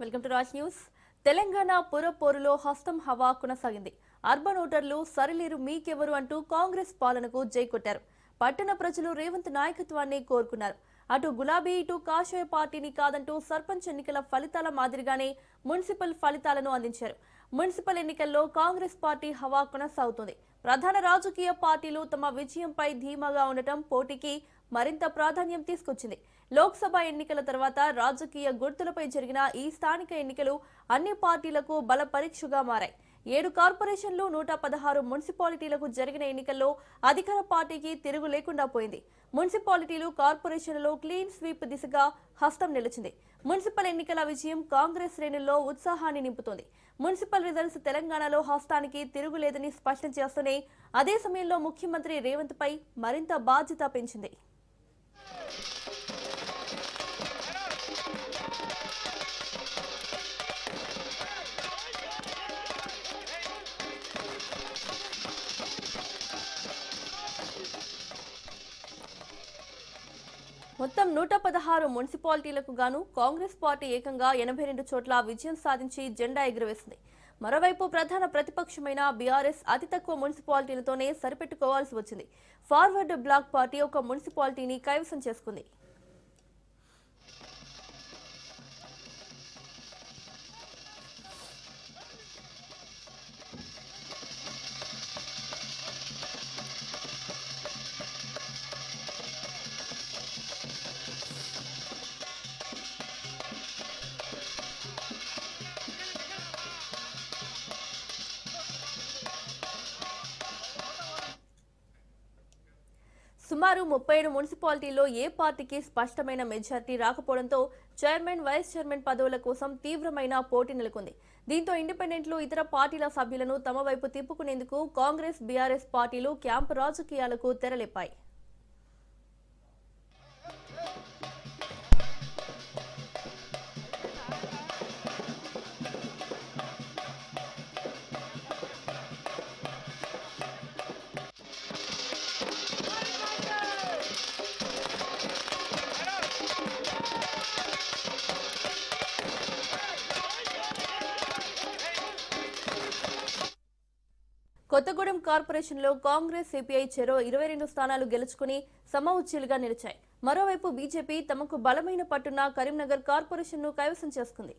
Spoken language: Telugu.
Welcome to Raj news. Telangana పురపోరులో హస్తం హవా కొనసాగింది. అర్బన్ ఓటర్లు సరిలేరు మీకెవరు అంటూ కాంగ్రెస్ పాలనకు జై కొట్టారు. పట్టణ ప్రజలు రేవంత్ నాయకత్వాన్ని కోరుకున్నారు. అటు గులాబీ ఇటు కాషాయ పార్టీని కాదంటూ సర్పంచ్ ఎన్నికల ఫలితాల మాదిరిగానే మున్సిపల్ ఫలితాలను అందించారు. మున్సిపల్ ఎన్నికల్లో కాంగ్రెస్ పార్టీ హవా కొనసాగుతుంది. ప్రధాన రాజకీయ పార్టీలు తమ విజయంపై ధీమాగా ఉండటం పోటీకి మరింత ప్రాధాన్యం తీసుకొచ్చింది. లోక్సభ ఎన్నికల తర్వాత రాజకీయ గుర్తులపై జరిగిన ఈ స్థానిక ఎన్నికలు అన్ని పార్టీలకు బల పరీక్షగా మారాయి. 7 కార్పొరేషన్లు 116 మున్సిపాలిటీలకు జరిగిన ఎన్నికల్లో అధికార పార్టీకి తిరుగు లేకుండా పోయింది. మున్సిపాలిటీలు కార్పొరేషన్లలో క్లీన్ స్వీప్ దిశగా హస్తం నిలిచింది. మున్సిపల్ ఎన్నికల విజయం కాంగ్రెస్ శ్రేణుల్లో ఉత్సాహాన్ని నింపుతోంది. మున్సిపల్ రిజల్ట్స్ తెలంగాణలో హస్తానికి తిరుగులేదని స్పష్టం చేస్తూనే అదే సమయంలో ముఖ్యమంత్రి రేవంత్ పై మరింత బాధ్యత పెంచింది. మొత్తం 116 మున్సిపాలిటీలకు గాను కాంగ్రెస్ పార్టీ ఏకంగా 82 చోట్ల విజయం సాధించి జెండా ఎగురవేసింది. మరోవైపు ప్రధాన ప్రతిపక్షమైన బీఆర్ఎస్ అతి తక్కువ మున్సిపాలిటీలతోనే సరిపెట్టుకోవాల్సి వచ్చింది. ఫార్వర్డ్ బ్లాక్ పార్టీ ఒక మున్సిపాలిటీని కైవసం చేసుకుంది. సుమారు 37 మున్సిపాలిటీల్లో ఏ పార్టీకి స్పష్టమైన మెజార్టీ రాకపోవడంతో చైర్మన్, వైస్ చైర్మన్ పదవుల కోసం తీవ్రమైన పోటీ నెలకొంది. దీంతో ఇండిపెండెంట్లు, ఇతర పార్టీల సభ్యులను తమ వైపు తిప్పుకునేందుకు కాంగ్రెస్, బీఆర్ఎస్ పార్టీలు క్యాంపు రాజకీయాలకు తెరలేపాయి. కొత్తగూడెం కార్పొరేషన్లో కాంగ్రెస్, సిపిఐ చెరో 22 స్థానాలు గెలుచుకుని సమఉజ్జీలుగా నిలిచాయి. మరోవైపు బీజేపీ తమకు బలమైన పట్టున్న కరీంనగర్ కార్పొరేషన్ను కైవసం చేసుకుంది.